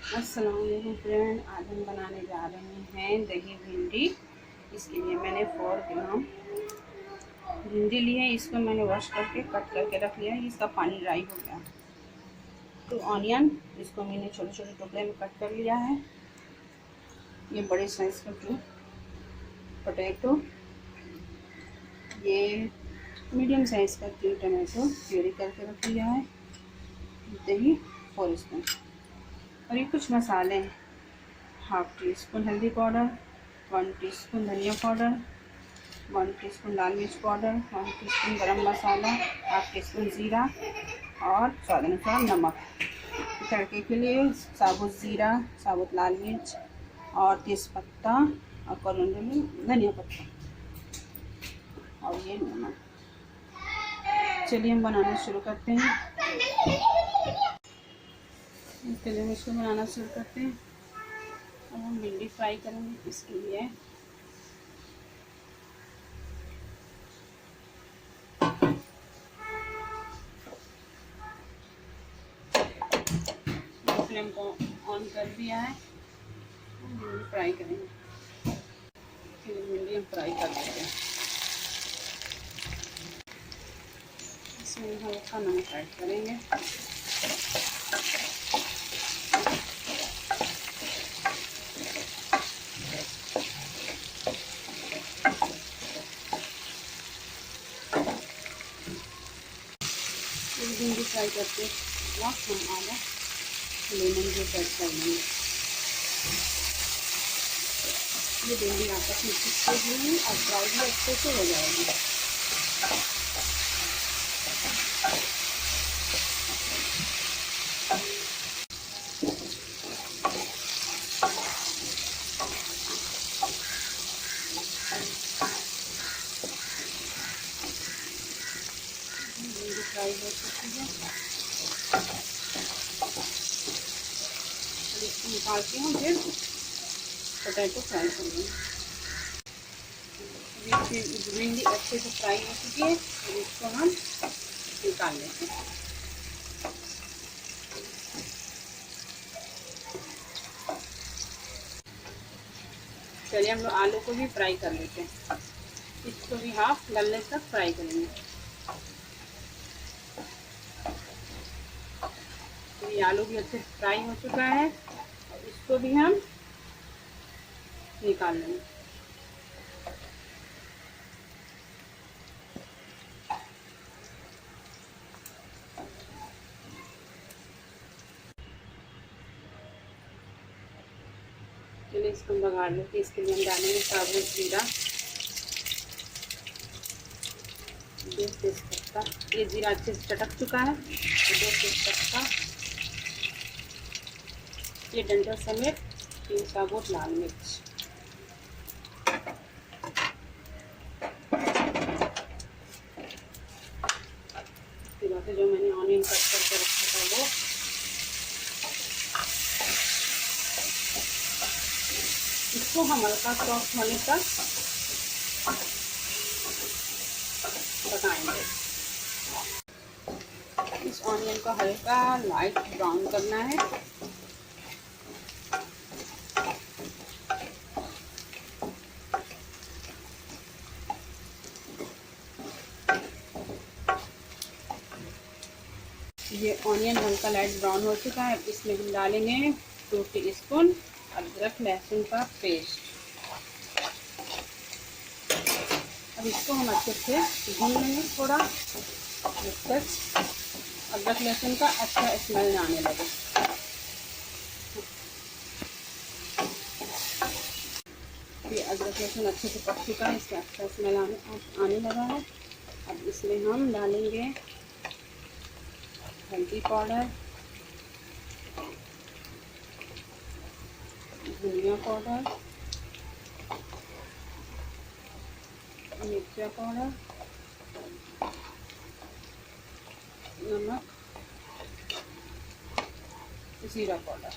अस्सलाम वालेकुम फ्रेंड, आज हम बनाने जा रहे हैं दही भिंडी। इसके लिए मैंने 4 ग्राम भिंडी ली है। इसको मैंने वॉश करके कट करके रख लिया है। इसका पानी ड्राई हो गया। 2 ऑनियन, इसको मैंने छोटे छोटे टुकड़े में कट कर लिया है। ये बड़े साइज का 2 पोटैटो, ये मीडियम साइज का 3 टमाटो प्यूरी करके रख लिया है। दही 4 स्पून। और ये कुछ मसाले हैं। 1/2 टीस्पून हल्दी पाउडर, 1 टीस्पून धनिया पाउडर, 1 टीस्पून लाल मिर्च पाउडर, 1 टीस्पून गरम मसाला, 1/2 टीस्पून ज़ीरा और स्वाद अनुसार नमक। तड़के के लिए साबुत ज़ीरा, साबुत लाल मिर्च और तेज़पत्ता और कलौंजी में धनिया पत्ता और ये नमक। चलिए हम बनाना शुरू करते हैं। चलिए हम इसको बनाना शुरू करते हैं। अब हम भिंडी फ्राई करेंगे। इसके लिए फ्लेम को ऑन कर दिया है। भिंडी फ्राई करेंगे। चलिए भिंडी हम फ्राई कर लेते हैं। इसमें हल्का नमक ऐड करेंगे। भिंडी फ्राई करते वक्त हम आधा लेमन जूस ऐड कर लेंगे। ये भिंडी आपस में चिपकेगी और फ्राई भी अच्छे से हो जाएगी। भिंडी फ्राई हो चुकी है। इसको निकालती हूँ, फिर पोटैटो फ्राई करूँगी। भिंडी अच्छे से फ्राई हो चुकी है। फिर इसको हम निकाल लेते हैं। चलिए हम लोग आलू को भी फ्राई कर लेते हैं। इसको भी हाफ गलने तक फ्राई करेंगे। तो ये आलू भी अच्छे से फ्राई हो चुका है और इसको भी हम निकाल लेंगे। चलिए इसको बघार लेते। इसके लिए हम डालेंगे साबुत जीरा, 2 तेज़पत्ता। ये जीरा अच्छे से चटक चुका है तो 2 तेज़पत्ता, ये डंडा समेत 3 साबुत लाल मिर्च। इसके बाद जो मैंने ऑनियन कट करके रखा था वो, इसको हम हल्का सॉफ्ट होने तक पकाएंगे। इस ऑनियन को हल्का लाइट ब्राउन करना है। ये ऑनियन हल्का लाइट ब्राउन हो चुका है। इसमें हम डालेंगे 2 टीस्पून अदरक लहसुन का पेस्ट। अब इसको हम अच्छे से भून लेंगे थोड़ा, जब तक अदरक लहसुन का अच्छा स्मेल आने लगे। ये अदरक लहसुन अच्छे से पक चुका है, इसका अच्छा स्मेल आने लगा है। अब इसमें हम डालेंगे हल्दी पाउडर, धनिया पाउडर, मिर्चा पाउडर, नमक, जीरा पाउडर।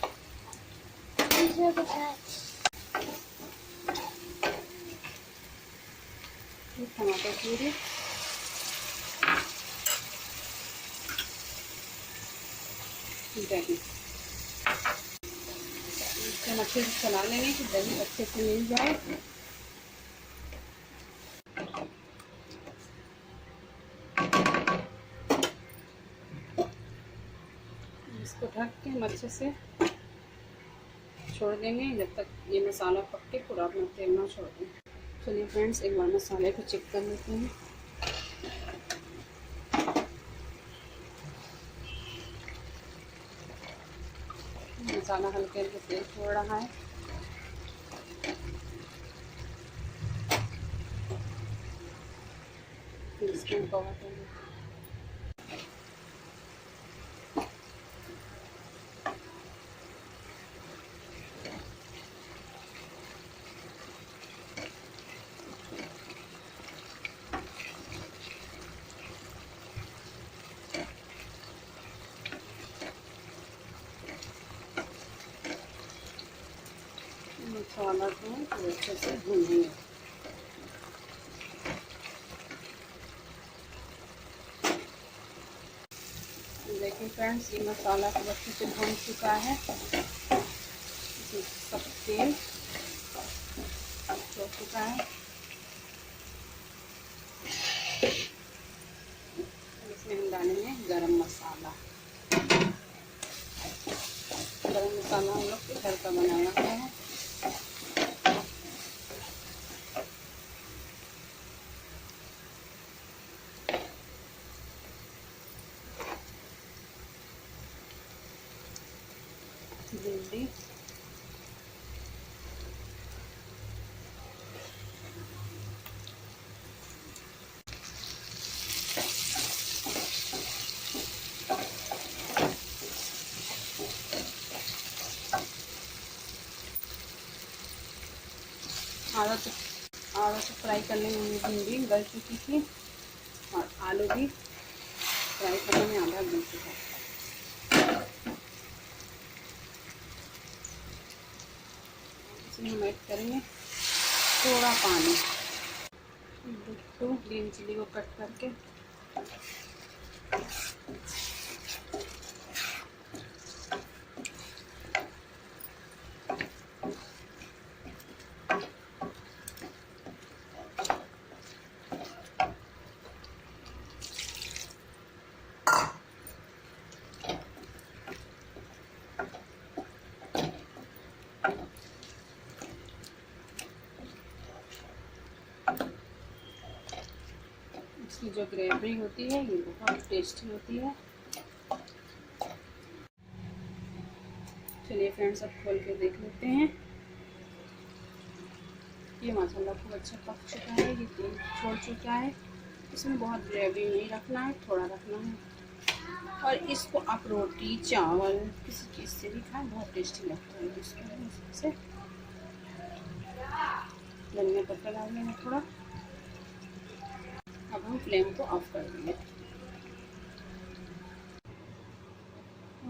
टमाटर प्यूरी, दही। अच्छे से चला लेंगे कि दही अच्छे से मिल जाए। इसको ढक के हम अच्छे से छोड़ देंगे जब तक ये मसाला पक के पूरा अपना तेल ना छोड़ दें। चलिए फ्रेंड्स, एक बार मसाले को चेक कर लेते हैं। मसाला हल्के हल्के तेल छोड़ रहा है। फिर इसको कवर करेंगे। मसाला को अच्छे से भूनेंगे। देखिए फ्रेंड्स, ये मसाला को अच्छे से भून चुका है। सब तेल छोड़ चुका है। इसमें हम डालेंगे गरम मसाला। गरम मसाला हम लोग के घर का बनाया हुआ है। भिंडी, आधा तो फ्राई करने में भिंडी गल चुकी थी और आलू भी फ्राई करने में आधा गल चुका है। इसमें हम ऐड करेंगे थोड़ा पानी। 2 ग्रीन चिली को कट करके इसकी जो ग्रेवी होती है ये बहुत टेस्टी होती है। चलिए फ्रेंड्स, अब खोल के देख लेते हैं। ये मसाला खूब अच्छा पक चुका है, ये तेल छोड़ चुका है। इसमें बहुत ग्रेवी नहीं रखना है, थोड़ा रखना है। और इसको आप रोटी चावल किसी चीज़ से भी खाएं, बहुत टेस्टी लगता है। इससे धनिया पत्ता डाल देंगे थोड़ा। अब हम फ्लेम को ऑफ कर देंगे।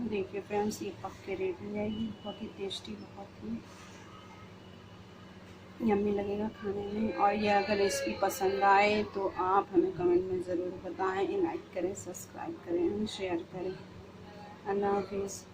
देखिए फ्रेंड्स, ये पक के रेडी है। ये बहुत ही टेस्टी, बहुत ही यम्मी लगेगा खाने में। और ये अगर रेसिपी पसंद आए तो आप हमें कमेंट में ज़रूर बताएं। लाइक करें, सब्सक्राइब करें, शेयर करें। अल्लाह हाफिज़।